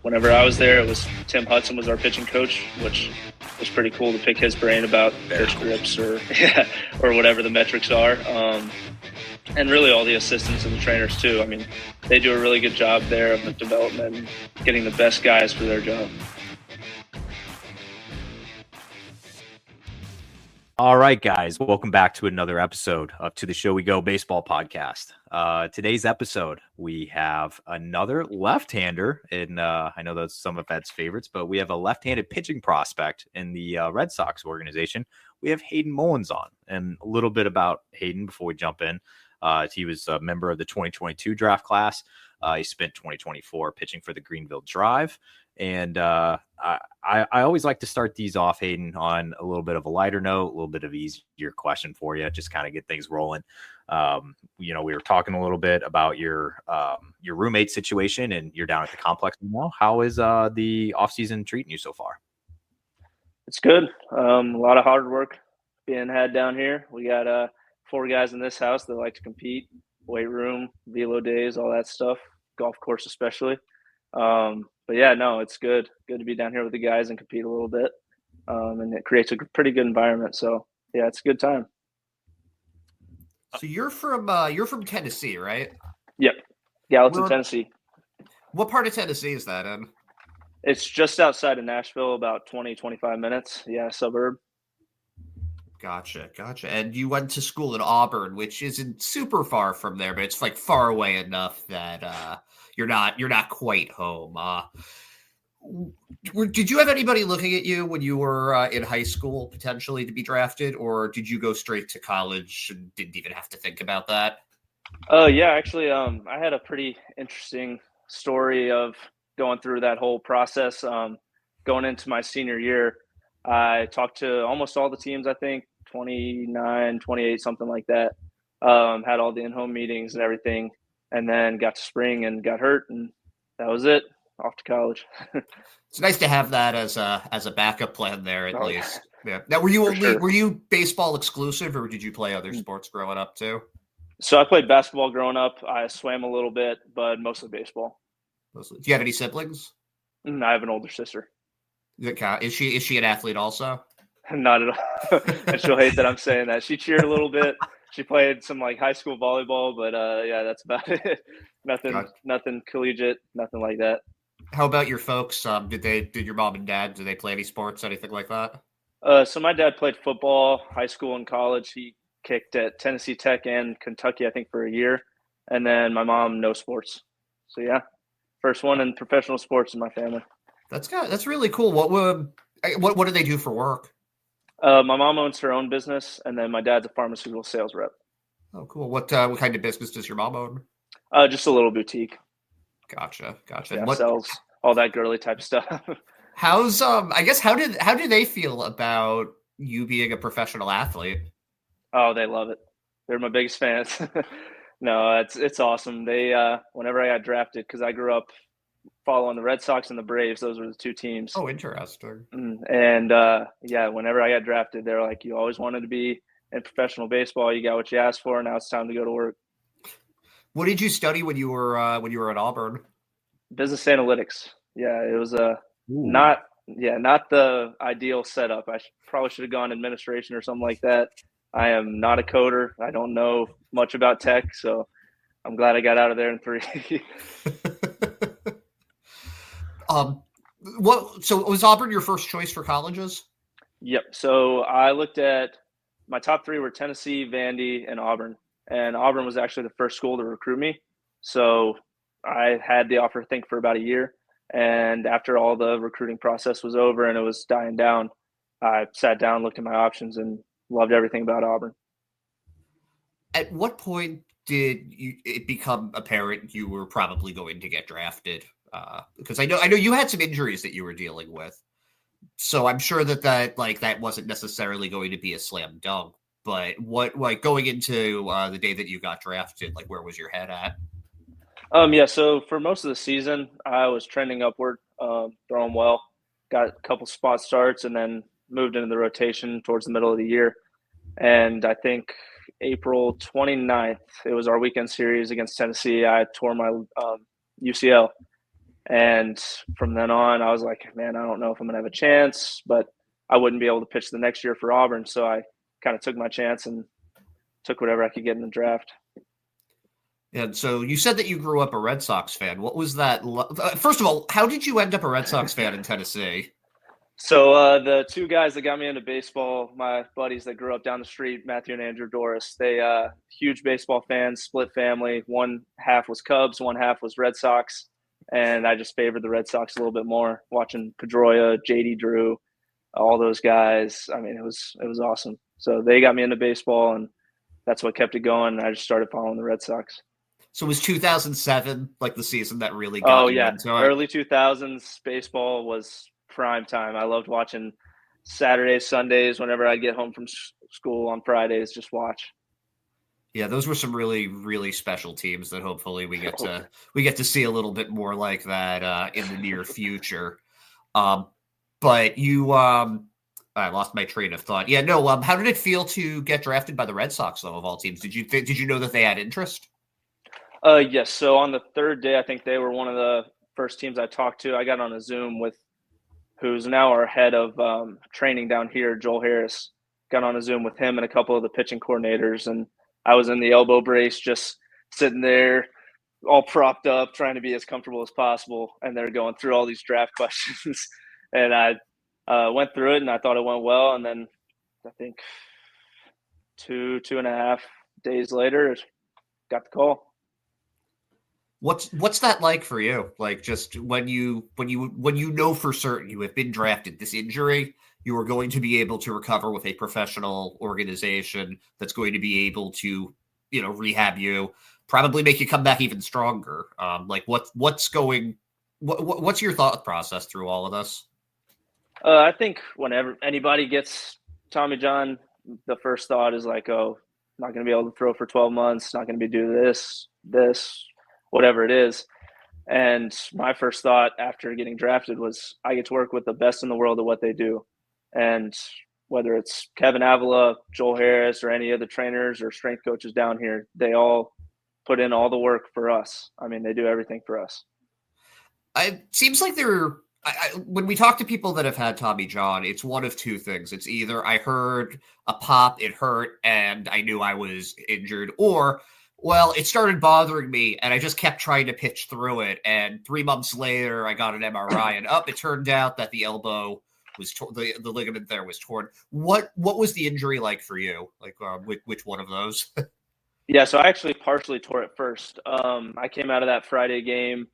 whenever I was there, it was Tim Hudson was our pitching coach, which was pretty cool to pick his brain about pitch grips or or whatever the metrics are. And really all the assistants and the trainers too. I mean, they do a really good job there of the development and getting the best guys for their job. All right, guys, welcome back to another episode of To the Show We Go Baseball Podcast. Today's episode, we have another left-hander in, I know that's some of Ed's favorites, but we have a left-handed pitching prospect in the Red Sox organization. We have Hayden Mullins on, and a little bit about Hayden before we jump in. He was a member of the 2022 draft class. He spent 2024 pitching for the Greenville Drive. And I always like to start these off, Hayden, on a little bit of a lighter note, a little bit of easier question for you, just kind of get things rolling. We were talking a little bit about your roommate situation, and you're down at the complex now. How is the offseason treating you so far? It's good. A lot of hard work being had down here. We got 4 guys in this house that like to compete, weight room, velo days, all that stuff, golf course especially. But yeah, no, it's good. Good to be down here with the guys and compete a little bit. And it creates a pretty good environment. So yeah, it's a good time. So you're from Tennessee, right? Yep. Gallatin, Tennessee. What part of Tennessee is that in? It's just outside of Nashville, about 20, 25 minutes. Yeah, suburb. Gotcha. And you went to school in Auburn, which isn't super far from there, but it's like far away enough that you're not quite home. Did you have anybody looking at you when you were in high school potentially to be drafted, or did you go straight to college and didn't even have to think about that? Yeah, actually, I had a pretty interesting story of going through that whole process. Going into my senior year, I talked to almost all the teams, I think 29, 28, something like that. Had all the in-home meetings and everything, and then got to spring and got hurt, and that was it. Off to college. It's nice to have that as a backup plan there at least. Yeah. Now, were you baseball exclusive, or did you play other sports growing up too? So I played basketball growing up. I swam a little bit, but mostly baseball. Do you have any siblings? I have an older sister. Is she an athlete also? Not at all. And she'll hate that I'm saying that. She cheered a little bit. She played some like high school volleyball, but yeah, that's about it. Nothing collegiate, nothing like that. How about your folks? Did your mom and dad, do they play any sports, anything like that? So my dad played football, high school and college. He kicked at Tennessee Tech and Kentucky, I think, for a year. And then my mom, no sports. So yeah, first one in professional sports in my family. That's really cool. What do they do for work? My mom owns her own business, and then my dad's a pharmaceutical sales rep. Oh, cool. What kind of business does your mom own? Just a little boutique. Gotcha. Yeah, sells all that girly type stuff. How's I guess how do they feel about you being a professional athlete? Oh, they love it. They're my biggest fans. No, it's awesome. They whenever I got drafted, because I grew up following the Red Sox and the Braves, those were the 2 teams. Oh, interesting. And yeah, whenever I got drafted, they're like, you always wanted to be in professional baseball. You got what you asked for. Now it's time to go to work. What did you study when you were at Auburn? Business analytics. Yeah, it was not the ideal setup. I probably should have gone administration or something like that. I am not a coder. I don't know much about tech, so I'm glad I got out of there in 3. So was Auburn your first choice for colleges? Yep. So I looked at my top 3 were Tennessee, Vandy, and Auburn. And Auburn was actually the first school to recruit me. So I had the offer, I think, for about a year. And after all the recruiting process was over and it was dying down, I sat down, looked at my options, and loved everything about Auburn. At what point did it become apparent you were probably going to get drafted? Because I know you had some injuries that you were dealing with. So I'm sure that wasn't necessarily going to be a slam dunk. But going into the day that you got drafted, where was your head at? Yeah, so for most of the season, I was trending upward, throwing well, got a couple spot starts, and then moved into the rotation towards the middle of the year. And I think April 29th, it was our weekend series against Tennessee. I tore my UCL. And from then on, I was like, man, I don't know if I'm going to have a chance, but I wouldn't be able to pitch the next year for Auburn. So I kind of took my chance and took whatever I could get in the draft. And so you said that you grew up a Red Sox fan. What was that? First of all, how did you end up a Red Sox fan in Tennessee? So the two guys that got me into baseball, my buddies that grew up down the street, Matthew and Andrew Doris, they huge baseball fans, split family. One half was Cubs, one half was Red Sox. And I just favored the Red Sox a little bit more, watching Pedroia, JD Drew, all those guys. I mean, it was awesome. So they got me into baseball, and that's what kept it going. I just started following the Red Sox. So was 2007 like the season that really got you into it? Early 2000s baseball was prime time. I loved watching Saturdays, Sundays, whenever I'd get home from school on Fridays, just watch. Yeah, those were some really, really special teams that hopefully we get to see a little bit more like that in the near future. But you, I lost my train of thought. Yeah, no. How did it feel to get drafted by the Red Sox, though, of all teams? Did you know that they had interest? Yes. So on the third day, I think they were one of the first teams I talked to. I got on a Zoom with who's now our head of training down here, Joel Harris. Got on a Zoom with him and a couple of the pitching coordinators, and I was in the elbow brace, just sitting there, all propped up, trying to be as comfortable as possible. And they're going through all these draft questions, and I went through it, and I thought it went well. And then I think two and a half days later, got the call. What's that like for you? Like, just when you know for certain you have been drafted, this injury, you are going to be able to recover with a professional organization that's going to be able to, rehab you, probably make you come back even stronger. Like what's your thought process through all of this? I think whenever anybody gets Tommy John, the first thought is like, oh, not going to be able to throw for 12 months, not going to be do this, whatever it is. And my first thought after getting drafted was I get to work with the best in the world at what they do. And whether it's Kevin Avila, Joel Harris, or any of the trainers or strength coaches down here, they all put in all the work for us. I mean, they do everything for us. It seems like when we talk to people that have had Tommy John, it's one of two things. It's either I heard a pop, it hurt, and I knew I was injured, or well, it started bothering me, and I just kept trying to pitch through it. And 3 months later, I got an MRI, and it turned out that the elbow was the ligament there was torn. What was the injury like for you? Like, which one of those? Yeah, so I actually partially tore it first. I came out of that Friday game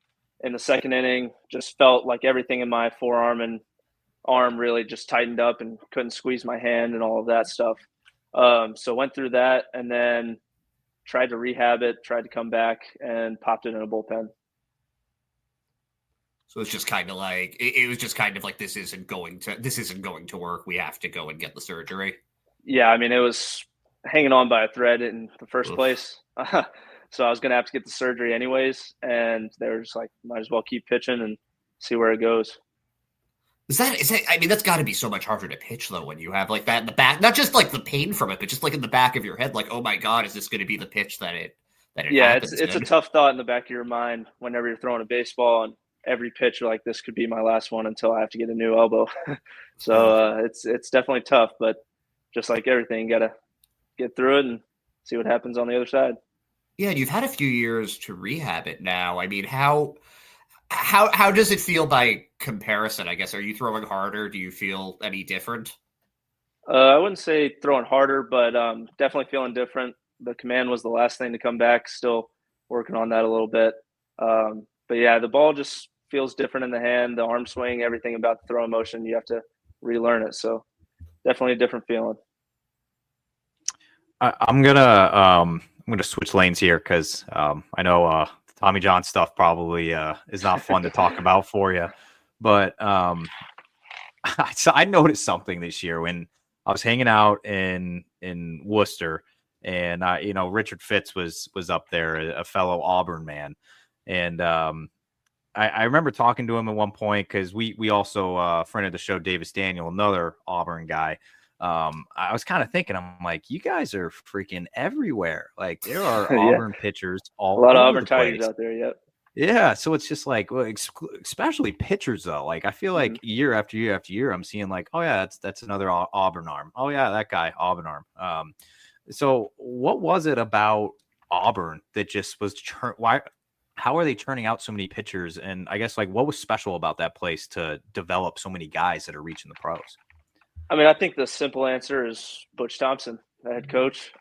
in the second inning, just felt like everything in my forearm and arm really just tightened up and couldn't squeeze my hand and all of that stuff. So went through that, and then tried to rehab it, tried to come back, and popped it in a bullpen. So it's just kind of like it was just kind of like this isn't going to work. We have to go and get the surgery. Yeah, I mean, it was hanging on by a thread in the first place. So I was going to have to get the surgery anyways, and they were just like, might as well keep pitching and see where it goes. Is that? I mean, that's got to be so much harder to pitch though when you have like that in the back, not just like the pain from it, but just like in the back of your head, like, oh my God, is this going to be the pitch that it yeah, happens it's a tough thought in the back of your mind whenever you're throwing a baseball, and every pitch you're like, this could be my last one until I have to get a new elbow. So it's definitely tough, but just like everything, you got to get through it and see what happens on the other side. Yeah, you've had a few years to rehab it now. I mean, how does it feel by comparison? I guess, are you throwing harder? Do you feel any different? I wouldn't say throwing harder, but definitely feeling different. The command was the last thing to come back. Still working on that a little bit. But yeah, the ball just feels different in the hand, the arm swing, everything about the throwing motion. You have to relearn it. So definitely a different feeling. I'm gonna switch lanes here because I know Tommy John stuff probably is not fun to talk about for you, but so I noticed something this year when I was hanging out in Worcester, and Richard Fitz was up there, a fellow Auburn man, and I remember talking to him at one point because we also friend of the show, Davis Daniel, another Auburn guy. I was kind of thinking, I'm like, you guys are freaking everywhere. Like there are Auburn pitchers all a lot of over Auburn the place. Tigers out there. Yep. Yeah, so it's just like, well, especially pitchers though. Like I feel like year after year after year, I'm seeing like, oh yeah, that's another Auburn arm. Oh yeah, that guy Auburn arm. So what was it about Auburn that just was why? How are they turning out so many pitchers? And I guess like what was special about that place to develop so many guys that are reaching the pros? I mean, I think the simple answer is Butch Thompson, the head coach.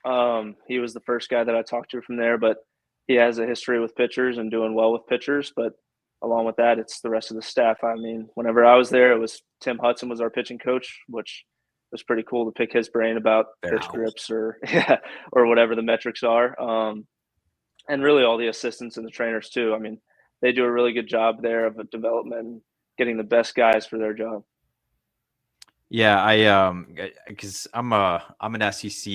He was the first guy that I talked to from there, but he has a history with pitchers and doing well with pitchers. But along with that, it's the rest of the staff. I mean, whenever I was there, it was Tim Hudson was our pitching coach, which was pretty cool to pick his brain about pitch grips or or whatever the metrics are. And really all the assistants and the trainers too. I mean, they do a really good job there of development and getting the best guys for their job. Yeah, because I'm an SEC.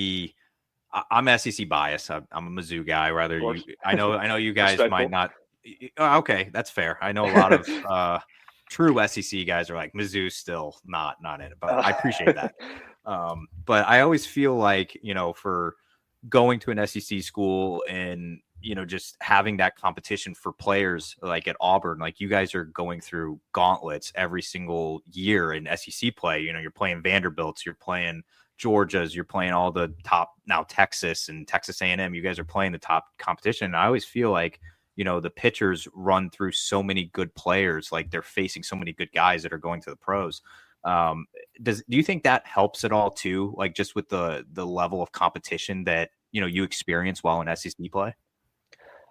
I'm SEC biased. I'm a Mizzou guy. Rather, I know you guys might not. Okay, that's fair. I know a lot of true SEC guys are like Mizzou still not in it, but I appreciate that. But I always feel like for going to an SEC school and just having that competition for players like at Auburn, like you guys are going through gauntlets every single year in SEC play. You're playing Vanderbilt's, you're playing Georgia's, you're playing all the top now Texas and Texas A&M. You guys are playing the top competition. And I always feel like, the pitchers run through so many good players, like they're facing so many good guys that are going to the pros. Do you think that helps at all too? Like just with the level of competition that, you experience while in SEC play?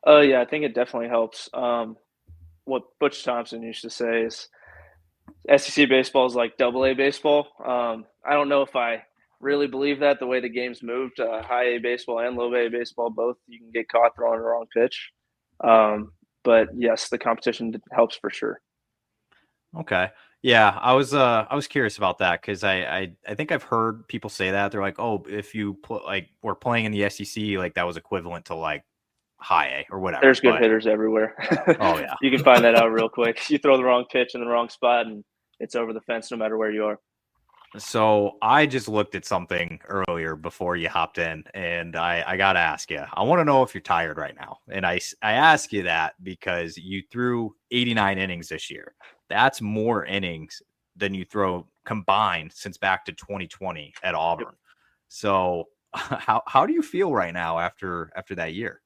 Yeah, I think it definitely helps. What Butch Thompson used to say is SEC baseball is like AA baseball. I don't know if I really believe that the way the game's moved. High A baseball and low A baseball, both you can get caught throwing the wrong pitch. But yes, the competition helps for sure. Okay. Yeah, I was curious about that because I think I've heard people say that. They're like, oh, if you we're playing in the SEC, like that was equivalent to like high A or whatever. There's good hitters everywhere. Oh yeah. You can find that out real quick. You throw the wrong pitch in the wrong spot and it's over the fence no matter where you are. So I just looked at something earlier before you hopped in, and I got to ask you. I want to know if you're tired right now. And I ask you that because you threw 89 innings this year. That's more innings than you throw combined since back to 2020 at Auburn. So how do you feel right now after that year?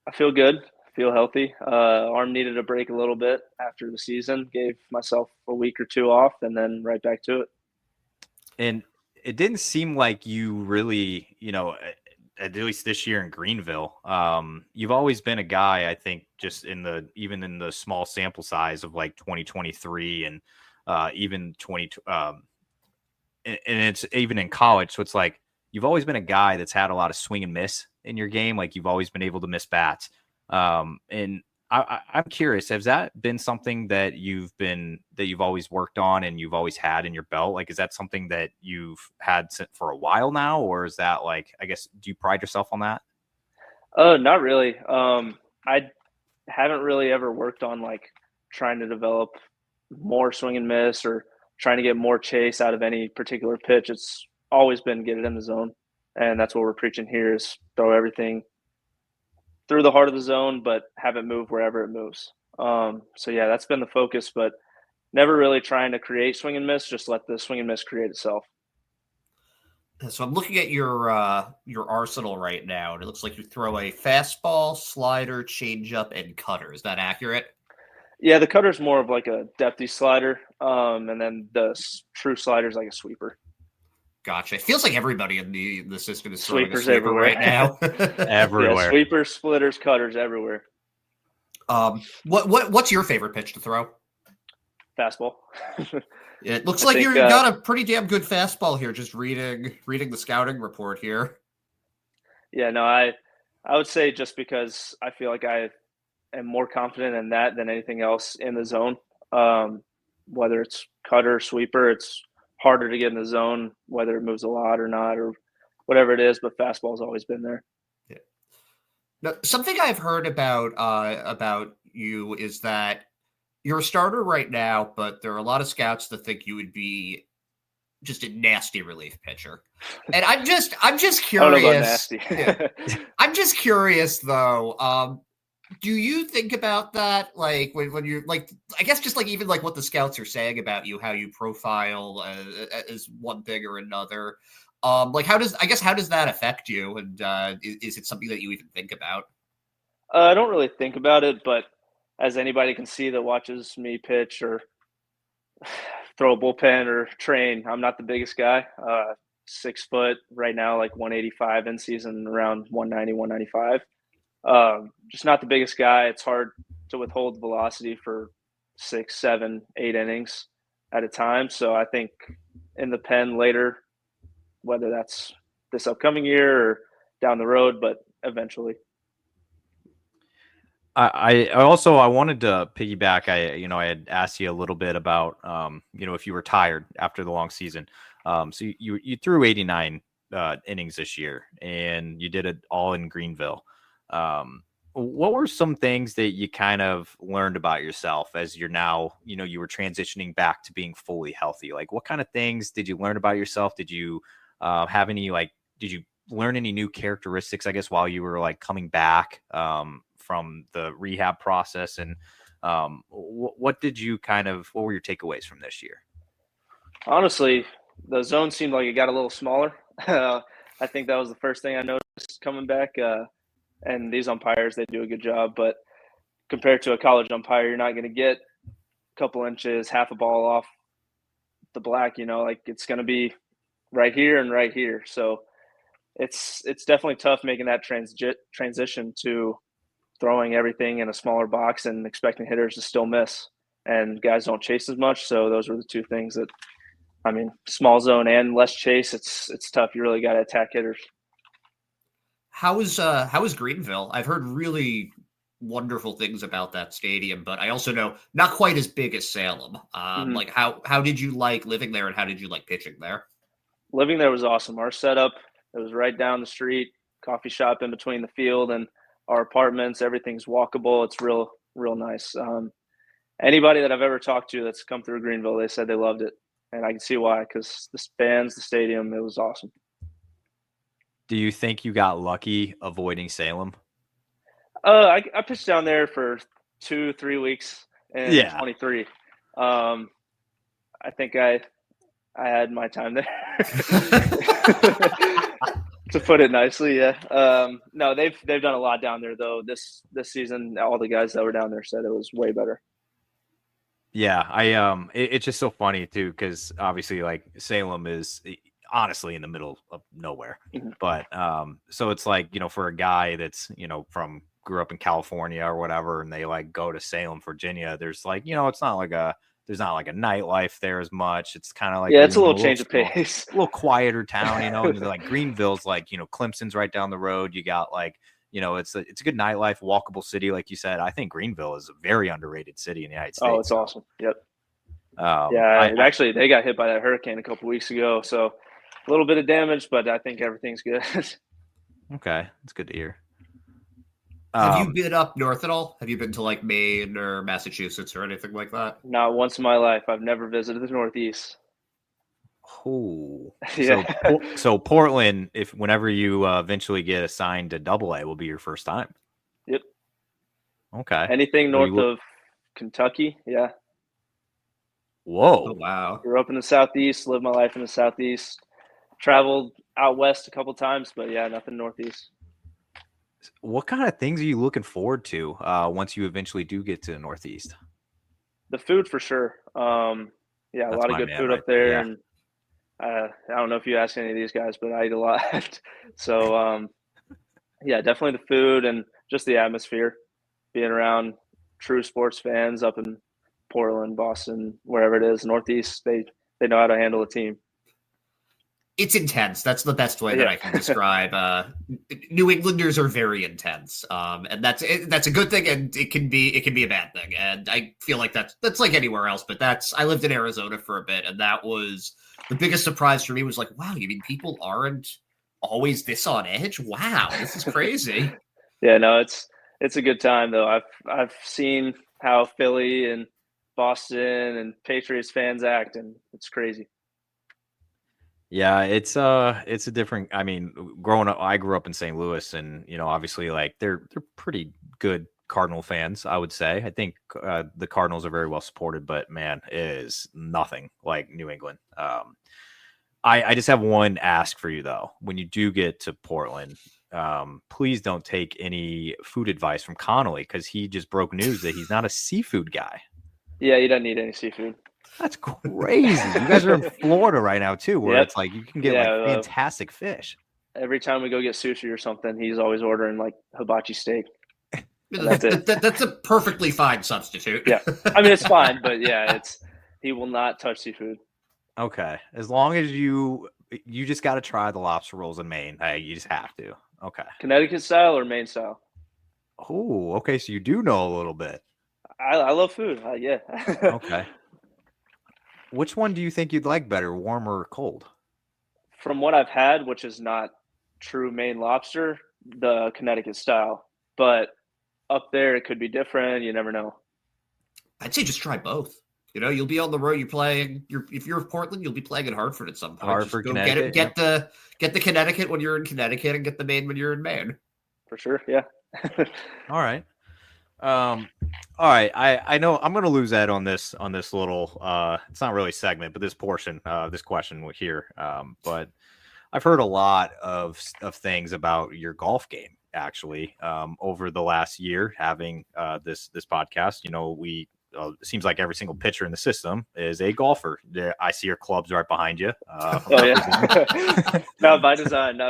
I feel good. I feel healthy. Arm needed a break a little bit after the season. Gave myself a week or two off and then right back to it. And it didn't seem like you really, at least this year in Greenville, you've always been a guy, I think, just even in the small sample size of like 2023 and even 20, and it's even in college. So it's like you've always been a guy that's had a lot of swing and miss in your game. Like you've always been able to miss bats. And I'm curious, has that been something that you've always worked on and you've always had in your belt? Like, is that something that you've had for a while now, or is that like, I guess, do you pride yourself on that? Not really. I haven't really ever worked on like trying to develop more swing and miss or trying to get more chase out of any particular pitch. It's always been get it in the zone. And that's what we're preaching here is throw everything through the heart of the zone, but have it move wherever it moves. So yeah, that's been the focus, but never really trying to create swing and miss, just let the swing and miss create itself. So I'm looking at your arsenal right now, and it looks like you throw a fastball, slider, changeup, and cutter. Is that accurate? Yeah, the cutter's more of like a depthy slider, and then the true slider's like a sweeper. Gotcha. It feels like everybody in the system is throwing sweepers a sweeper everywhere right now. Everywhere. Yeah, sweepers, splitters, cutters everywhere. What's your favorite pitch to throw? Fastball. It looks like you got a pretty damn good fastball here. Just reading the scouting report here. Yeah, no, I would say just because I feel like I am more confident in that than anything else in the zone. Whether it's cutter, sweeper, it's harder to get in the zone, whether it moves a lot or not, or whatever it is. But fastball's always been there. Yeah. Now, something I've heard about you is that you're a starter right now, but there are a lot of scouts that think you would be just a nasty relief pitcher. And I'm just curious. I don't know about nasty. Yeah. I'm just curious though. Do you think about that, like when you're like, I guess just like even like what the scouts are saying about you, how you profile as one thing or another? Like how does that affect you? And is it something that you even think about? I don't really think about it, but as anybody can see that watches me pitch or throw a bullpen or train, I'm not the biggest guy. 6 foot right now, like 185 in season, around 190, 195. Just not the biggest guy. It's hard to withhold the velocity for 6, 7, 8 innings at a time. So I think in the pen later, whether that's this upcoming year or down the road, but eventually. I wanted to piggyback. I had asked you a little bit about if you were tired after the long season. So you threw 89 innings this year, and you did it all in Greenville. What were some things that you kind of learned about yourself as you're now, you were transitioning back to being fully healthy? Like, what kind of things did you learn about yourself? Did you have any, did you learn any new characteristics, I guess, while you were like coming back from the rehab process? And what were your takeaways from this year? Honestly, the zone seemed like it got a little smaller. I think that was the first thing I noticed coming back. And these umpires, they do a good job. But compared to a college umpire, you're not going to get a couple inches, half a ball off the black. Like it's going to be right here and right here. So it's definitely tough making that transition to throwing everything in a smaller box and expecting hitters to still miss. And guys don't chase as much. So those were the two things that, small zone and less chase. It's tough. You really got to attack hitters. How is Greenville? I've heard really wonderful things about that stadium, but I also know not quite as big as Salem. Like how did you like living there, and how did you like pitching there? Living there was awesome. Our setup, it was right down the street, coffee shop in between the field and our apartments. Everything's walkable. It's real nice. Anybody that I've ever talked to that's come through Greenville, they said they loved it. And I can see why, because the fans, the stadium, it was awesome. Do you think you got lucky avoiding Salem? I pitched down there for 2-3 weeks in 23. I think I had my time there. To put it nicely, yeah. No, they've done a lot down there though. This season, all the guys that were down there said it was way better. Yeah, it's just so funny too, because obviously, like, Salem is honestly in the middle of nowhere. Mm-hmm. But so it's like, for a guy that's grew up in California or whatever, and they like go to Salem, Virginia, there's like, it's not like there's not like a nightlife there as much. It's kind of like, it's a little change of pace, a little quieter town, and like Greenville's like, Clemson's right down the road. You got like, it's a good nightlife, walkable city, like you said. I think Greenville is a very underrated city in the United States. Oh, it's awesome. Yep. Actually, they got hit by that hurricane a couple weeks ago, so a little bit of damage, but I think everything's good. Okay, that's good to hear. Have you been up north at all? Have you been to like Maine or Massachusetts or anything like that? Not once in my life. I've never visited the Northeast. Oh, yeah. So Portland, whenever you eventually get assigned to AA, will be your first time. Yep. Okay. Anything north of Kentucky, yeah. Whoa! Oh, wow. Grew up in the Southeast, lived my life in the Southeast, traveled out west a couple times, but yeah, nothing Northeast. What kind of things are you looking forward to once you eventually do get to the Northeast? The food for sure. Yeah, a lot of good food up there. Yeah. And I don't know if you ask any of these guys, but I eat a lot. So, yeah, definitely the food and just the atmosphere, being around true sports fans up in Portland, Boston, wherever it is, Northeast, they know how to handle a team. It's intense. That's the best way that I can describe. New Englanders are very intense, and that's a good thing, and it can be a bad thing. And I feel like that's like anywhere else. But I lived in Arizona for a bit, and that was the biggest surprise for me. Was like, wow, you mean people aren't always this on edge? Wow, this is crazy. Yeah, no, it's a good time though. I've seen how Philly and Boston and Patriots fans act, and it's crazy. Yeah, it's a different. I mean, growing up, I grew up in St. Louis, and obviously, like they're pretty good Cardinal fans, I would say. I think the Cardinals are very well supported, but man, it is nothing like New England. I just have one ask for you though. When you do get to Portland, please don't take any food advice from Connolly, because he just broke news that he's not a seafood guy. Yeah, you don't need any seafood. That's crazy. You guys are in Florida right now too, where it's like you can get like fantastic fish. Every time we go get sushi or something, he's always ordering like hibachi steak. That's a perfectly fine substitute. Yeah, I mean it's fine, but yeah, he will not touch seafood. Okay, as long as you just got to try the lobster rolls in Maine. Hey, you just have to. Okay, Connecticut style or Maine style? Oh, okay, so you do know a little bit. I love food. Yeah. Okay. Which one do you think you'd like better, warm or cold? From what I've had, which is not true Maine lobster, the Connecticut style, but up there it could be different. You never know. I'd say just try both. You know, you'll be on the road. You're playing. If you're in Portland, you'll be playing at Hartford at some point. Hartford, Connecticut. Get the Connecticut when you're in Connecticut, and get the Maine when you're in Maine. For sure, yeah. All right. All right. I know I'm going to lose Ed on this little. It's not really a segment, but this portion, this question here. But I've heard a lot of things about your golf game. Actually, over the last year, having this podcast, you know, it seems like every single pitcher in the system is a golfer. I see your clubs right behind you. Oh yeah, not by design.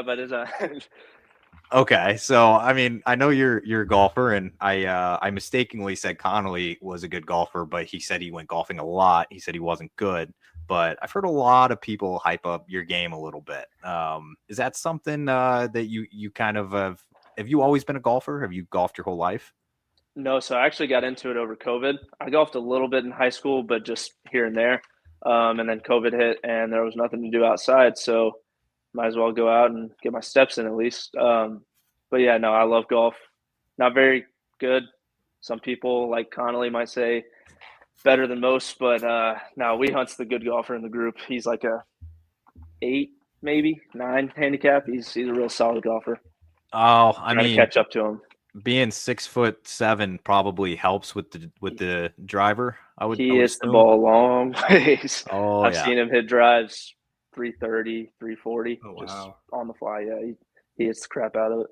Okay, so I mean, I know you're a golfer, and I mistakenly said Connolly was a good golfer, but he said he went golfing a lot. He said he wasn't good, but I've heard a lot of people hype up your game a little bit. Is that something that you kind of have you always been a golfer? Have you golfed your whole life? No, so I actually got into it over COVID. I golfed a little bit in high school, but just here and there. And then COVID hit, and there was nothing to do outside, so might as well go out and get my steps in at least. But yeah, no, I love golf. Not very good. Some people like Connolly might say better than most, but no, Hunt's the good golfer in the group. He's like a 8, maybe 9 handicap. He's a real solid golfer. Oh, I mean, catch up to him. Being 6'7" probably helps with the driver. He hits the ball a long ways. Oh, I've seen him hit drives 330, 340, just on the fly. Yeah, he hits the crap out of it.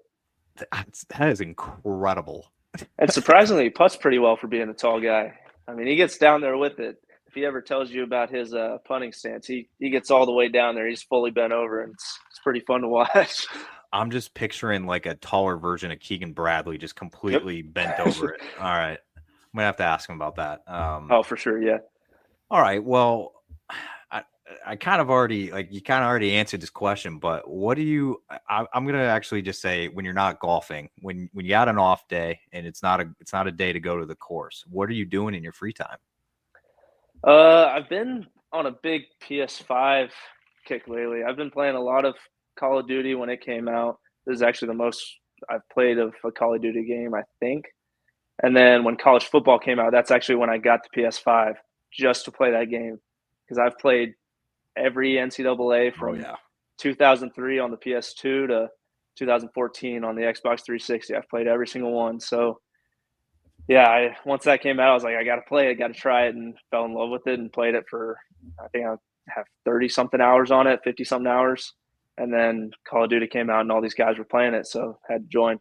That is incredible. And surprisingly, he putts pretty well for being a tall guy. I mean, he gets down there with it. If he ever tells you about his putting stance, he gets all the way down there. He's fully bent over, and it's pretty fun to watch. I'm just picturing like a taller version of Keegan Bradley, just completely bent over it. All right. I'm going to have to ask him about that. Oh, for sure. Yeah. All right. Well, I kind of already, like, you kind of already answered this question, but what do you, I'm going to actually just say, when you're not golfing, when you got an off day and it's not a day to go to the course, what are you doing in your free time? I've been on a big PS5 kick lately. I've been playing a lot of Call of Duty when it came out. This is actually the most I've played of a Call of Duty game, I think. And then when college football came out, that's actually when I got the PS5 just to play that game, because I've played every NCAA from 2003 on the PS2 to 2014 on the Xbox 360. I've played every single one. So yeah, once that came out, I was like, I got to play it, got to try it, and fell in love with it and played it for, I think I have 30 something hours on it, 50 something hours. And then Call of Duty came out and all these guys were playing it, so I had to join.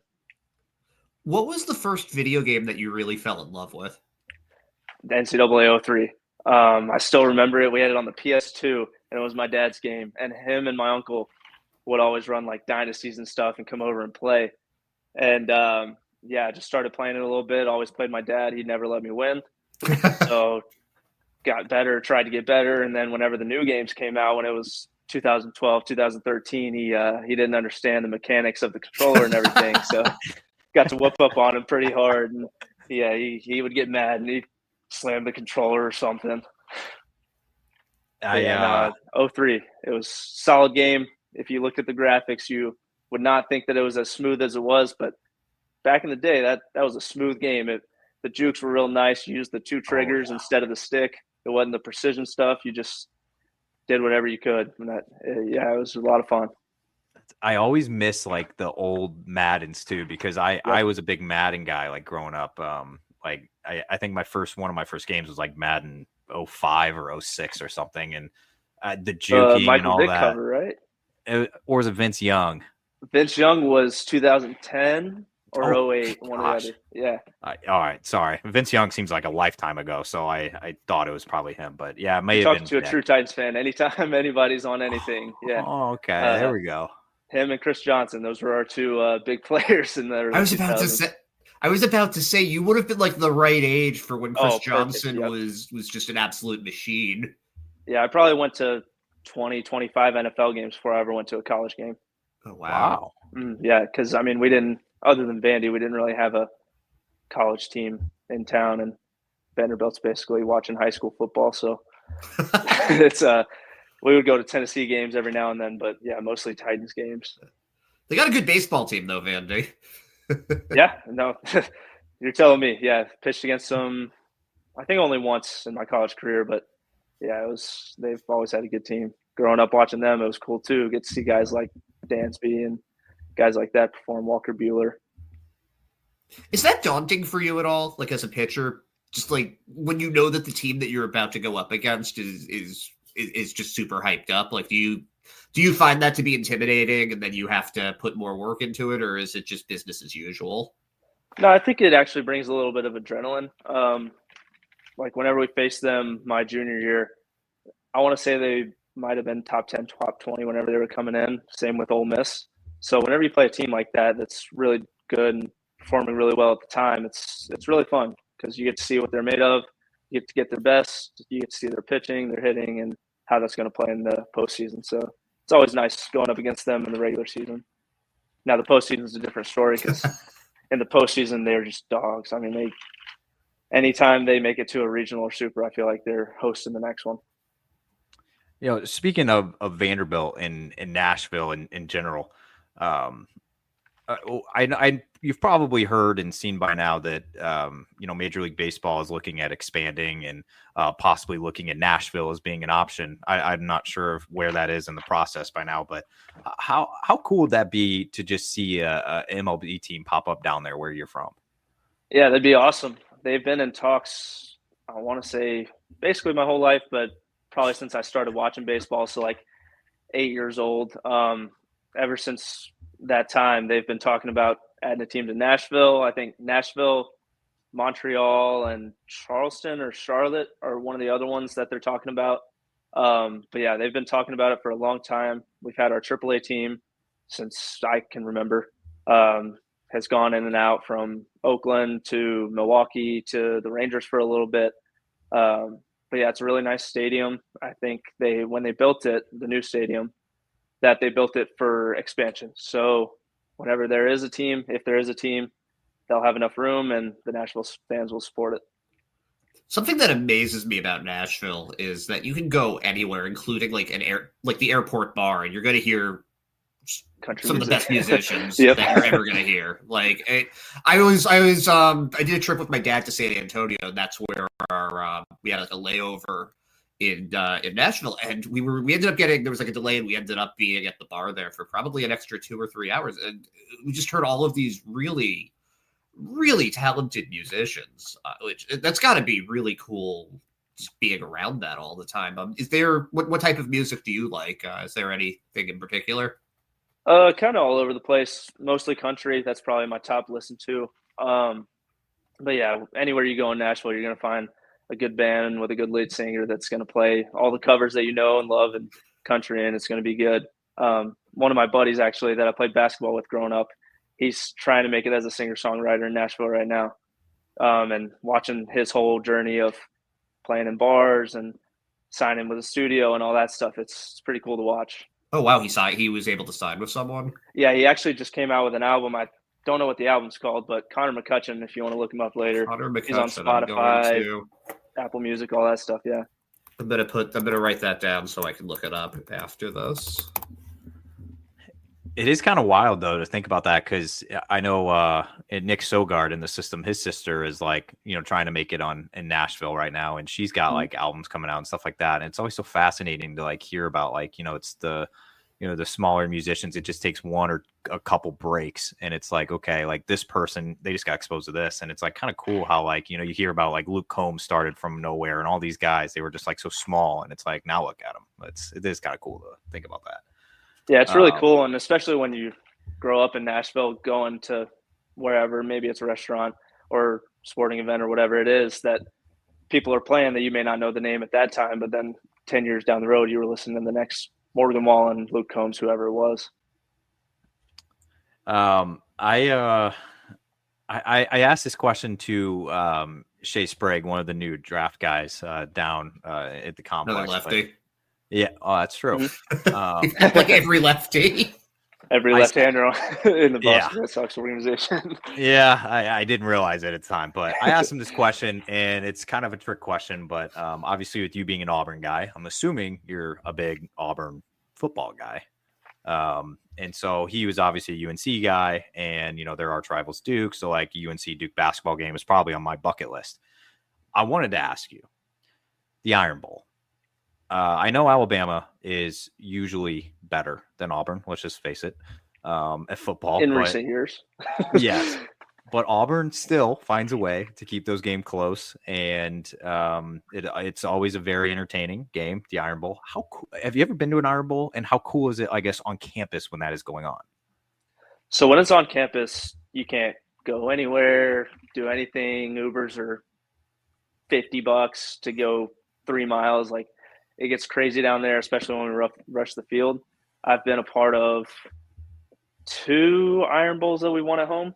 What was the first video game that you really fell in love with? NCAA 03. I still remember it. We had it on the PS2, and it was my dad's game. And him and my uncle would always run like dynasties and stuff and come over and play. And I just started playing it a little bit. Always played my dad. He'd never let me win. So got better, tried to get better. And then whenever the new games came out, when it was 2012, 2013, he didn't understand the mechanics of the controller and everything. So got to whoop up on him pretty hard. And yeah, he would get mad and he'd slam the controller or something. 03, it was a solid game. If you looked at the graphics, you would not think that it was as smooth as it was, but back in the day, that was a smooth game. The jukes were real nice. You used the 2 triggers instead of the stick. It wasn't the precision stuff. You just did whatever you could. And it was a lot of fun. I always miss like the old Maddens too, because I was a big Madden guy like growing up. Like I think one of my first games was like Madden 05 or 06 or something, and the juking and Michael all Vick that. cover, right? Or was it Vince Young? Vince Young was 2010 or Oh 08, one or the gosh. other. Yeah. All right, sorry. Vince Young seems like a lifetime ago, so I thought it was probably him, but yeah, it may You're have talking been to a Vic. true Titans fan. Anytime anybody's on anything, yeah. Oh, okay, there we go. Him and Chris Johnson, those were our two big players in the early 2000s. I was about to say you would have been like the right age for when Chris Johnson yep. was just an absolute machine. Yeah, I probably went to 20, 25 NFL games before I ever went to a college game. Oh, wow. Yeah, because, I mean, we didn't – other than Vandy, we didn't really have a college team in town, and Vanderbilt's basically watching high school football. So it's we would go to Tennessee games every now and then, but, yeah, mostly Titans games. They got a good baseball team, though, Vandy. Yeah, no, you're telling me. Yeah, pitched against them, I think only once in my college career, but yeah, they've always had a good team. Growing up watching them, it was cool too. Get to see guys like Dansby and guys like that perform, Walker Buehler. Is that daunting for you at all? Like as a pitcher, just like when you know that the team that you're about to go up against is just super hyped up. Like, do you find that to be intimidating, and then you have to put more work into it, or is it just business as usual? No, I think it actually brings a little bit of adrenaline. Like whenever we faced them my junior year, I want to say they might have been top 10, top 20 whenever they were coming in. Same with Ole Miss. So whenever you play a team like that that's really good and performing really well at the time, it's really fun because you get to see what they're made of. You get to get their best. You get to see their pitching, their hitting, and how that's going to play in the postseason. So it's always nice going up against them in the regular season. Now the postseason is a different story because in the postseason they're just dogs. I mean, anytime they make it to a regional or super, I feel like they're hosting the next one. You know, speaking of Vanderbilt and Nashville in general, you've probably heard and seen by now that Major League Baseball is looking at expanding and possibly looking at Nashville as being an option. I'm not sure of where that is in the process by now, but how cool would that be to just see a MLB team pop up down there where you're from? Yeah, that'd be awesome. They've been in talks, I want to say, basically my whole life, but probably since I started watching baseball, so like 8 years old. Ever since that time, they've been talking about adding a team to Nashville. I think Nashville, Montreal, and Charleston or Charlotte are one of the other ones that they're talking about. But yeah, they've been talking about it for a long time. We've had our AAA team since I can remember. Has gone in and out from Oakland to Milwaukee to the Rangers for a little bit. But yeah, it's a really nice stadium. I think when they built it, the new stadium, that they built it for expansion. So whenever there is a team, if there is a team, they'll have enough room and the Nashville fans will support it. Something that amazes me about Nashville is that you can go anywhere, including like the airport bar, and you're going to hear country some music. of the best musicians Yep. that you're ever going to hear. Like I did a trip with my dad to San Antonio, and that's where we had like a layover in Nashville, and we ended up getting, there was like a delay, and we ended up being at the bar there for probably an extra 2 or 3 hours, and we just heard all of these really, really talented musicians, which that's got to be really cool. Just being around that all the time. Is there what type of music do you like? Is there anything in particular? Kind of all over the place, mostly country. That's probably my top listen to. But yeah, anywhere you go in Nashville, you're going to find a good band with a good lead singer that's going to play all the covers that you know and love in country, and it's going to be good. One of my buddies, actually, that I played basketball with growing up, he's trying to make it as a singer-songwriter in Nashville right now. And watching his whole journey of playing in bars and signing with a studio and all that stuff, it's pretty cool to watch. Oh, wow. He was able to sign with someone? Yeah, he actually just came out with an album. I don't know what the album's called, but Connor McCutcheon, if you want to look him up later. Connor McCutcheon. He's on Spotify, Apple Music, all that stuff, yeah. I'm gonna write that down so I can look it up after this. It is kind of wild, though, to think about that, because I know Nick Sogard in the system, his sister is like, trying to make it in Nashville right now. And she's got like albums coming out and stuff like that. And it's always so fascinating to like hear about like, it's the the smaller musicians, it just takes one or a couple breaks, and it's like, okay, like this person, they just got exposed to this, and it's like kind of cool how like you hear about like Luke Combs started from nowhere, and all these guys, they were just like so small, and it's like now look at them. It is kind of cool to think about that. Yeah, it's really cool, and especially when you grow up in Nashville, going to wherever, maybe it's a restaurant or sporting event or whatever it is that people are playing that you may not know the name at that time, but then 10 years down the road, you were listening to the next Morgan Wallen, Luke Combs, whoever it was. I asked this question to Shea Sprague, one of the new draft guys down at the complex. Another lefty. Yeah, that's true. Mm-hmm. Like every lefty. Every left-hander in the Boston Red Sox organization. Yeah, I didn't realize it at the time, but I asked him this question, and it's kind of a trick question. But obviously, with you being an Auburn guy, I'm assuming you're a big Auburn football guy. And so he was obviously a UNC guy, and there are rivals Duke, so like UNC Duke basketball game is probably on my bucket list. I wanted to ask you, the Iron Bowl. I know Alabama is usually better than Auburn. Let's just face it, at football. In recent years. Yes. But Auburn still finds a way to keep those games close, and it's always a very entertaining game, the Iron Bowl. How cool, have you ever been to an Iron Bowl, and how cool is it, I guess, on campus when that is going on? So when it's on campus, you can't go anywhere, do anything. Ubers are $50 to go 3 miles. Like, it gets crazy down there, especially when we rush the field. I've been a part of 2 Iron Bowls that we won at home.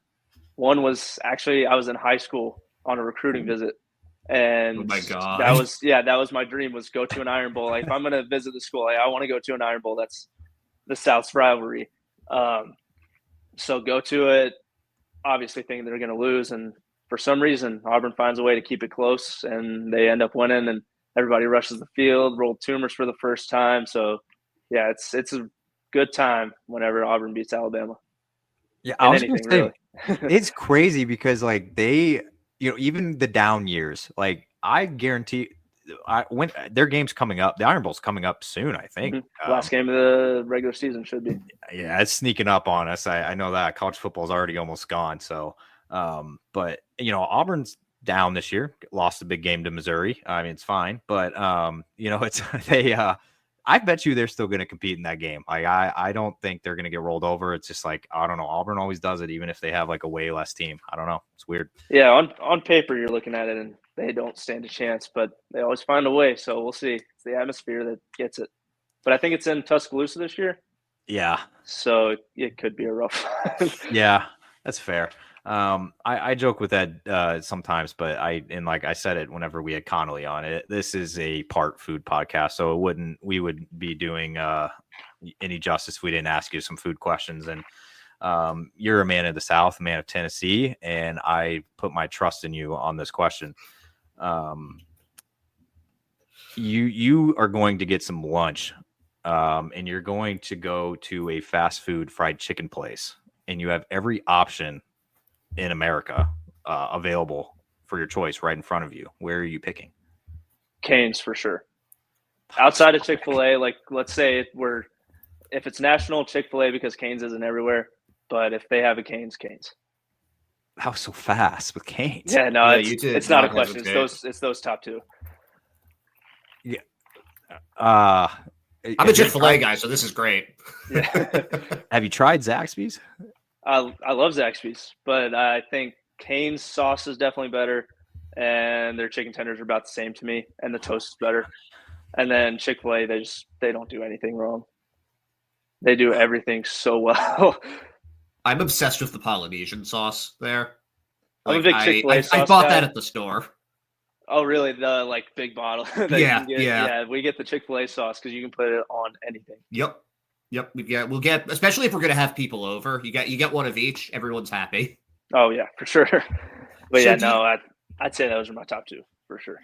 One was actually, I was in high school on a recruiting visit. And oh my God. that was my dream, was go to an Iron Bowl. Like, if I'm going to visit the school, I want to go to an Iron Bowl. That's the South's rivalry. So go to it, obviously thinking they're going to lose. And for some reason, Auburn finds a way to keep it close, and they end up winning, and everybody rushes the field, rolled tumors for the first time. So, yeah, it's a good time whenever Auburn beats Alabama. Yeah, I was going to say, really. It's crazy because, like, they, even the down years, like, I guarantee when their game's coming up, the Iron Bowl's coming up soon, I think. Mm-hmm. Last game of the regular season should be. Yeah, it's sneaking up on us. I know that college football is already almost gone. So, but, Auburn's down this year, lost a big game to Missouri. I mean, it's fine, but it's I bet you they're still going to compete in that game. Like, I don't think they're going to get rolled over. It's just like, I don't know. Auburn always does it, even if they have like a way less team. I don't know. It's weird. Yeah, on paper you're looking at it and they don't stand a chance, but they always find a way. So we'll see. It's the atmosphere that gets it. But I think it's in Tuscaloosa this year. Yeah. So it could be a rough one. Yeah, that's fair. I joke with that sometimes, but like I said it whenever we had Connolly on it. This is a part food podcast, so we would be doing any justice if we didn't ask you some food questions. And you're a man of the South, a man of Tennessee, and I put my trust in you on this question. You are going to get some lunch, and you're going to go to a fast food fried chicken place, and you have every option in America available for your choice right in front of you. Where are you picking? Cane's for sure. Outside of Chick-fil-A, like, let's say if it's national, Chick-fil-A, because Cane's isn't everywhere. But if they have a Cane's. How so fast with Cane's? Yeah, no, it's not a question. It's those top 2. Yeah. I'm a Chick-fil-A guy, so this is great. Yeah. Have you tried Zaxby's? I love Zaxby's, but I think Cane's sauce is definitely better, and their chicken tenders are about the same to me, and the toast is better. And then Chick-fil-A, they don't do anything wrong. They do everything so well. I'm obsessed with the Polynesian sauce there. I'm a big Chick-fil-A sauce I bought guy. that at the store. Oh, really? The big bottle? Yeah. We get the Chick-fil-A sauce because you can put it on anything. Yep. We'll get, especially if we're gonna have people over. You get one of each. Everyone's happy. Oh yeah, for sure. But I'd say those are my top 2 for sure.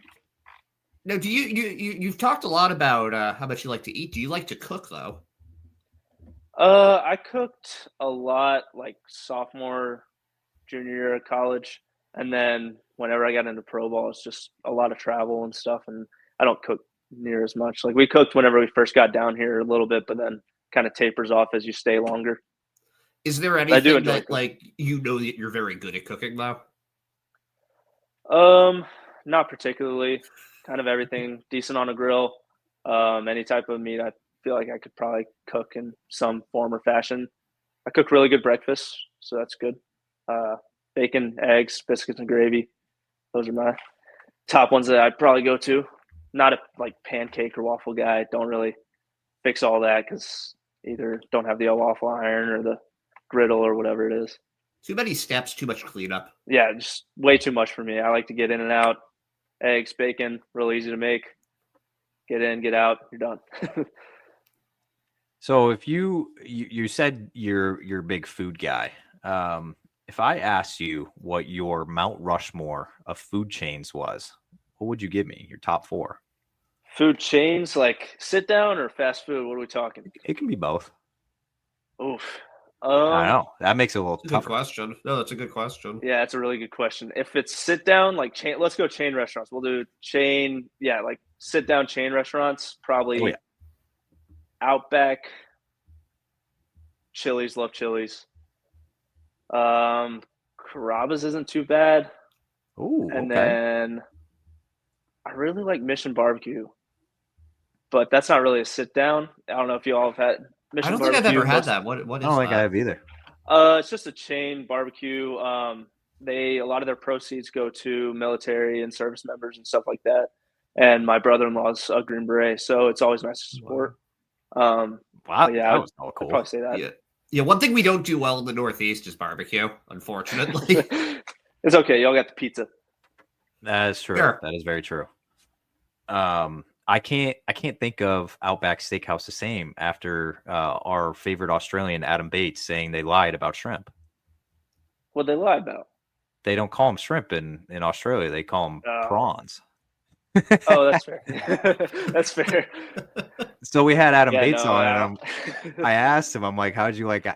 Now, do you've talked a lot about how much you like to eat. Do you like to cook though? I cooked a lot like sophomore, junior year of college, and then whenever I got into pro ball, it's just a lot of travel and stuff, and I don't cook near as much. Like, we cooked whenever we first got down here a little bit, but then kind of tapers off as you stay longer. Is there I do anything enjoy that like that you're very good at cooking though? Not particularly. Kind of everything decent on a grill. Any type of meat, I feel like I could probably cook in some form or fashion. I cook really good breakfast, so that's good. Bacon, eggs, biscuits, and gravy. Those are my top ones that I'd probably go to. Not a like pancake or waffle guy. Don't really fix all that because either don't have the waffle iron or the griddle or whatever it is. Too many steps, too much cleanup. Yeah, just way too much for me. I like to get in and out. Eggs, bacon, real easy to make. Get in, get out, you're done. So if you said you're a big food guy, if I asked you what your Mount Rushmore of food chains was, what would you give me? Your top 4? Food chains, like sit down or fast food? What are we talking? It can be both. Oof. I know that makes it a little Good tougher. question. No, that's a good question. Yeah, that's a really good question. If it's sit down, like chain, let's go chain restaurants. We'll do chain. Yeah, like sit down chain restaurants. Probably Oh, yeah. Outback, Chili's. Love Chili's. Carrabba's isn't too bad. Oh, And okay. then I really like Mission Barbecue, but that's not really a sit down. I don't know if you all have had Mission I don't Barbecue. think I've ever had that. What is I don't think I that? have either. It's just a chain barbecue. A lot of their proceeds go to military and service members and stuff like that. And my brother-in-law's a Green Beret, so it's always nice to support. Wow, Yeah, that was all I'd cool. probably say that. Yeah. One thing we don't do well in the Northeast is barbecue, unfortunately. It's okay. Y'all got the pizza. That is true. Sure. That is very true. I can't think of Outback Steakhouse the same after our favorite Australian Adam Bates saying they lied about shrimp. What'd they lie about? They don't call them shrimp in Australia. They call them prawns. Oh, that's fair. That's fair. So we had Adam Yeah, Bates no, on, and I asked him, I'm like, how'd you like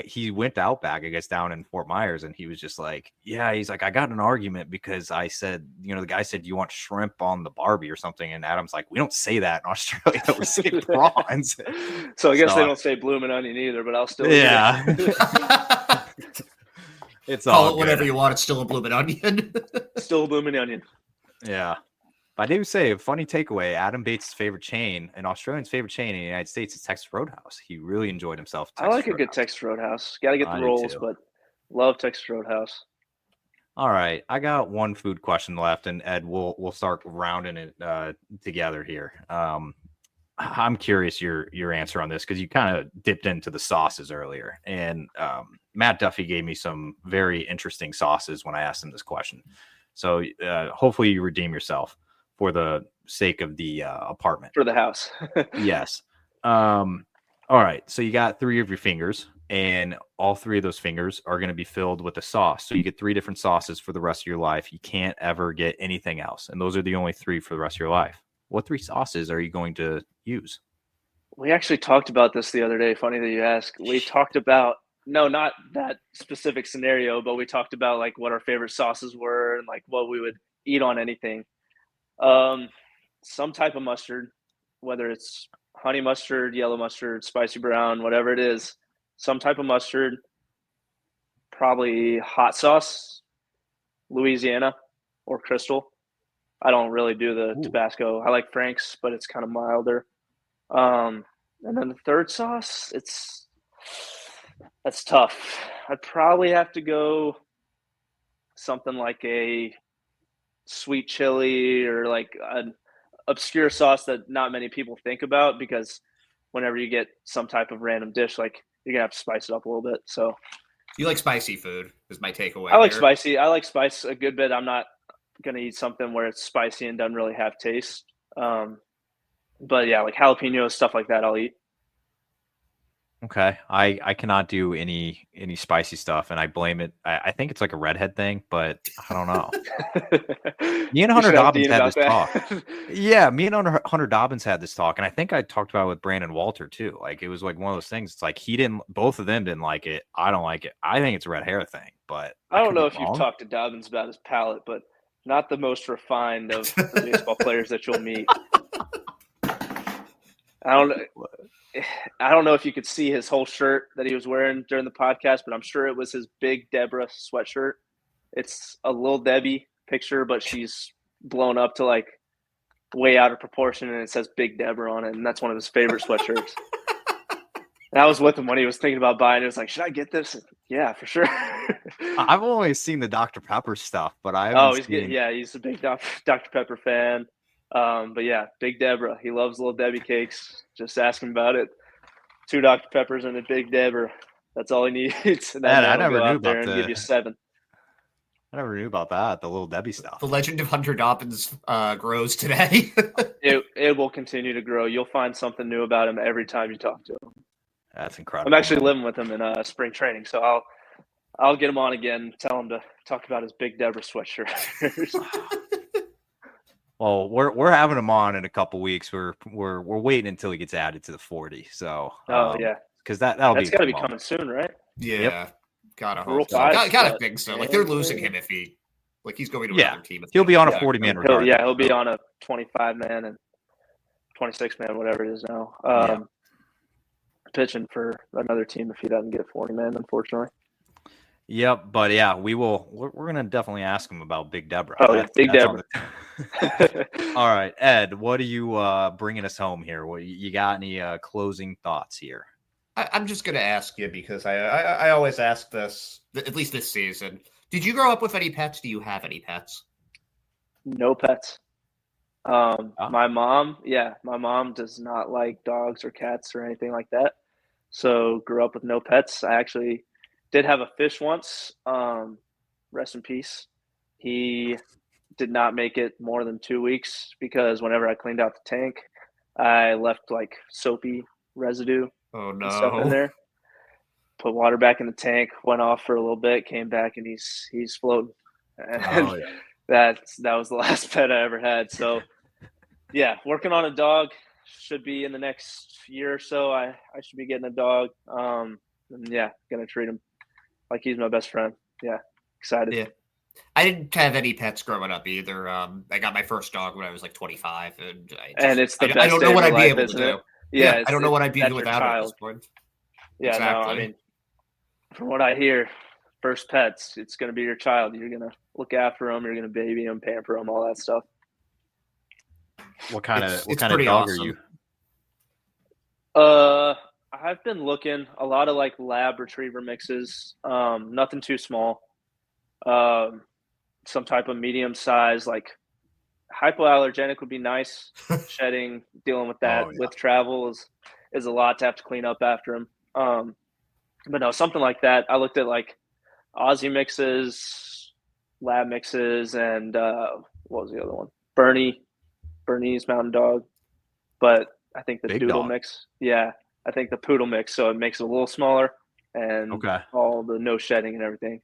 he went to Outback, I guess, down in Fort Myers, and he was just like, yeah, he's like, I got in an argument because I said, the guy said, you want shrimp on the Barbie or something, and Adam's like, we don't say that in Australia, we say prawns. So I guess they don't say bloomin' onion either, but I'll still yeah. It's all Call it good. whatever you want. It's still a blooming onion. Still a bloomin' onion. Yeah. But I do say a funny takeaway. Adam Bates' favorite chain, an Australian's favorite chain in the United States, is Texas Roadhouse. He really enjoyed himself. I like a good Texas Roadhouse. Got to get the rolls, but love Texas Roadhouse. All right, I got one food question left, and Ed, we'll start rounding it together here. I'm curious your answer on this because you kind of dipped into the sauces earlier, and Matt Duffy gave me some very interesting sauces when I asked him this question. So hopefully you redeem yourself for the sake of the apartment. For the house. Yes. All right. So you got 3 of your fingers, and all 3 of those fingers are going to be filled with a sauce. So you get 3 different sauces for the rest of your life. You can't ever get anything else. And those are the only 3 for the rest of your life. What 3 sauces are you going to use? We actually talked about this the other day. Funny that you ask. We talked about, no, not that specific scenario, but we talked about like what our favorite sauces were and like what we would eat on anything. Some type of mustard, whether it's honey mustard, yellow mustard, spicy brown, whatever it is, some type of mustard, probably hot sauce, Louisiana or Crystal. I don't really do the Tabasco. I like Frank's, but it's kind of milder. And then the third sauce, that's tough. I'd probably have to go something like a sweet chili or like an obscure sauce that not many people think about, because whenever you get some type of random dish, like you're gonna have to spice it up a little bit. So you like spicy food is my takeaway. I like spicy. I like spice a good bit. I'm not gonna eat something where it's spicy and doesn't really have taste. But yeah, like jalapenos, stuff like that, I'll eat. Okay. I cannot do any spicy stuff, and I blame it. I think it's like a redhead thing, but I don't know. Me and Hunter Dobbins had this talk. Yeah, me and Hunter Dobbins had this talk, and I think I talked about it with Brandon Walter too. Like it was like one of those things. It's like both of them didn't like it. I don't like it. I think it's a red hair thing, but I don't know if you've talked to Dobbins about his palate, but not the most refined of the baseball players that you'll meet. I don't know if you could see his whole shirt that he was wearing during the podcast, but I'm sure it was his Big Deborah sweatshirt. It's a little Debbie picture, but she's blown up to like way out of proportion, and it says Big Deborah on it, and that's one of his favorite sweatshirts. And I was with him when he was thinking about buying it. He was like, should I get this? Yeah, for sure. I've only seen the Dr. Pepper stuff, but I haven't seen... he's a big Dr. Pepper fan. But yeah, Big Deborah. He loves Little Debbie cakes. Just ask him about it. 2 Dr. Peppers and a Big Deborah. That's all he needs. And I never knew about and give you 7. I never knew about that, the Little Debbie stuff. The legend of Hunter Dobbins grows today. It will continue to grow. You'll find something new about him every time you talk to him. That's incredible. I'm actually living with him in spring training, so I'll get him on again, tell him to talk about his Big Deborah sweatshirt. Well, we're having him on in a couple weeks. We're waiting until he gets added to the 40. So yeah, because that's got to be coming soon, right? Yeah, yep. Gotta hope so. Gotta think so. Like they're losing him if he's going to another team. He'll be on a 40-man regardless. He'll be on a 25-man and 26-man, whatever it is now. Pitching for another team if he doesn't get 40-man, unfortunately. Yep, but yeah, we're gonna definitely ask him about Big Deborah. Big Deborah. All right, Ed, what are you bringing us home here? What you got? Any closing thoughts here? I'm just gonna ask you because I always ask this, at least this season. Did you grow up with any pets? Do you have any pets? No pets. My mom does not like dogs or cats or anything like that. So grew up with no pets. I actually did have a fish once. Rest in peace. He did not make it more than 2 weeks because whenever I cleaned out the tank, I left like soapy residue and stuff in there. Put water back in the tank, went off for a little bit, came back, and he's floating. And that was the last pet I ever had. So yeah, working on a dog. Should be in the next year or so. I should be getting a dog. And yeah, gonna treat him like he's my best friend. Yeah, excited. Yeah, I didn't have any pets growing up either. I got my first dog when I was like 25, and it's the best. I don't know what I'd be able to do. Yeah, I don't know what I'd be doing without it at this point. Yeah, exactly. No, I mean, from what I hear, first pets, it's gonna be your child. You're gonna look after them. You're gonna baby them, pamper them, all that stuff. What kind of dog are you? I've been looking a lot of like lab retriever mixes. Nothing too small. Some type of medium size, like hypoallergenic would be nice. Shedding, dealing with that with travel is a lot to have to clean up after him. But no, something like that. I looked at like Aussie mixes, lab mixes, and what was the other one? Bernese Mountain Dog. But I think the Doodle mix. Yeah, I think the Poodle mix. So it makes it a little smaller and all the no shedding and everything.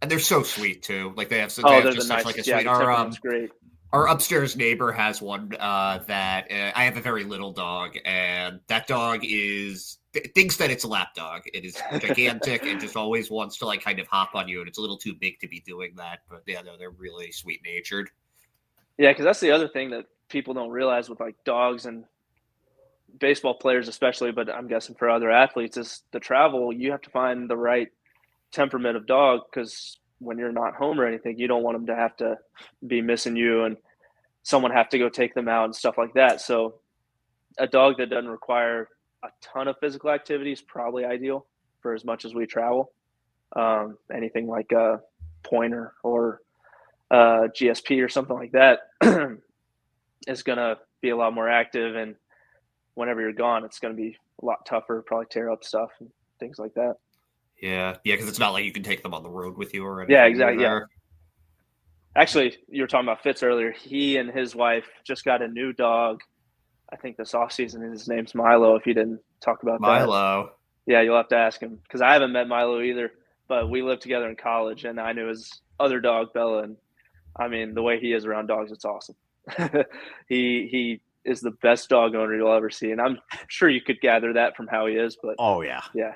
And they're so sweet too. Like they have such like a sweet. Great. Our upstairs neighbor has one that I have a very little dog, and that dog thinks that it's a lap dog. It is gigantic and just always wants to like kind of hop on you, and it's a little too big to be doing that. But yeah, no, they're really sweet natured. Yeah, because that's the other thing that people don't realize with like dogs and baseball players especially, but I'm guessing for other athletes, is the travel. You have to find the right temperament of dog, because when you're not home or anything, you don't want them to have to be missing you and someone have to go take them out and stuff like that. So a dog that doesn't require a ton of physical activity is probably ideal for as much as we travel. Anything like a pointer or GSP or something like that is going to be a lot more active, and whenever you're gone, it's going to be a lot tougher, probably tear up stuff and things like that. Yeah, because it's not like you can take them on the road with you or anything. Yeah, exactly. Yeah. Actually, you were talking about Fitz earlier. He and his wife just got a new dog, I think this offseason, and his name's Milo, if you didn't talk about Milo. that. Yeah, you'll have to ask him, because I haven't met Milo either, but we lived together in college, and I knew his other dog, Bella, and I mean, the way he is around dogs, it's awesome. He is the best dog owner you'll ever see, and I'm sure you could gather that from how he is. But yeah.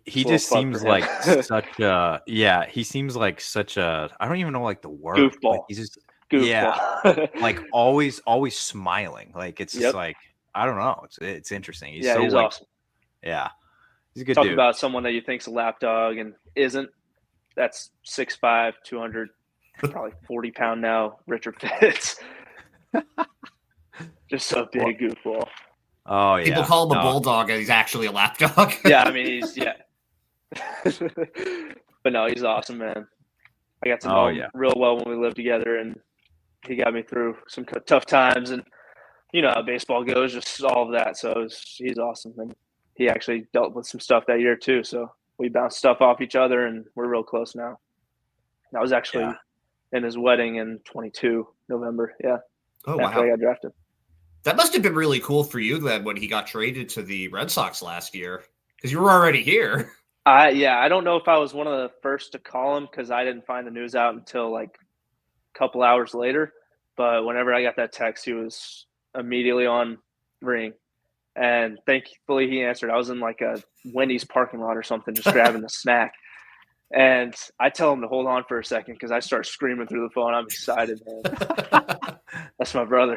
He just seems like such a he seems like such a, I don't even know like the word. Goofball. Like he's just Goofball. like always smiling. Like it's just like I don't know. It's interesting. He's he's awesome. Yeah, he's a good Talk dude. about someone that you think's a lapdog and isn't. That's 6'5", 200, probably 40-pound now. Richard Fitz, just so big goofball. Oh yeah. People call him a bulldog, and he's actually a lapdog. Yeah, I mean but no, he's awesome, man. I got to know him real well when we lived together, and he got me through some tough times. And you know how baseball goes, just all of that. So he's awesome, and he actually dealt with some stuff that year too. So we bounced stuff off each other, and we're real close now. I was actually in his wedding in 22 November. Yeah. Oh, after I got drafted. That must have been really cool for you then when he got traded to the Red Sox last year, because you were already here. I don't know if I was one of the first to call him because I didn't find the news out until like a couple hours later. But whenever I got that text, he was immediately on ring. And thankfully he answered. I was in like a Wendy's parking lot or something, just grabbing a snack. And I tell him to hold on for a second because I start screaming through the phone. I'm excited, man. That's my brother.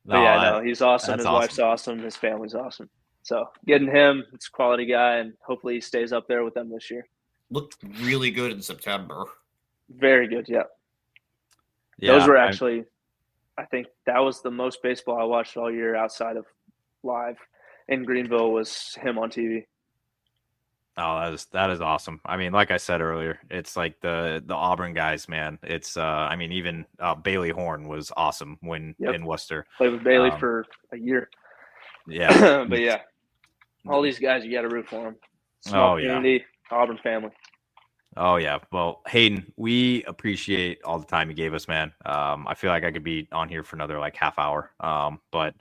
But he's awesome. His wife's awesome. His family's awesome. So getting him, it's a quality guy, and hopefully he stays up there with them this year. Looked really good in September. Very good, yeah. Those were actually, I think that was the most baseball I watched all year outside of live in Greenville was him on TV. Oh, that is awesome. I mean, like I said earlier, it's like the Auburn guys, man. It's I mean, even Bailey Horn was awesome when in Worcester. Played with Bailey for a year. Yeah, but yeah, all these guys, you got to root for them. Small community, Auburn family. Oh yeah. Well, Hayden, we appreciate all the time you gave us, man. I feel like I could be on here for another like half hour. But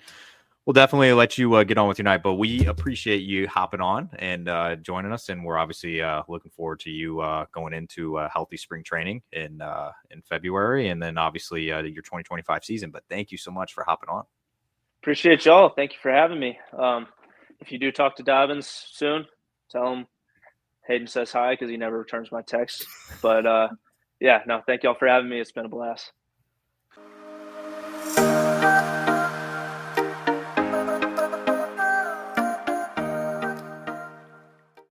we'll definitely let you get on with your night, but we appreciate you hopping on and joining us. And we're obviously looking forward to you going into healthy spring training in February, and then obviously your 2025 season. But thank you so much for hopping on. Appreciate y'all. Thank you for having me. If you do talk to Dobbins soon, tell him Hayden says hi because he never returns my texts. But thank y'all for having me. It's been a blast.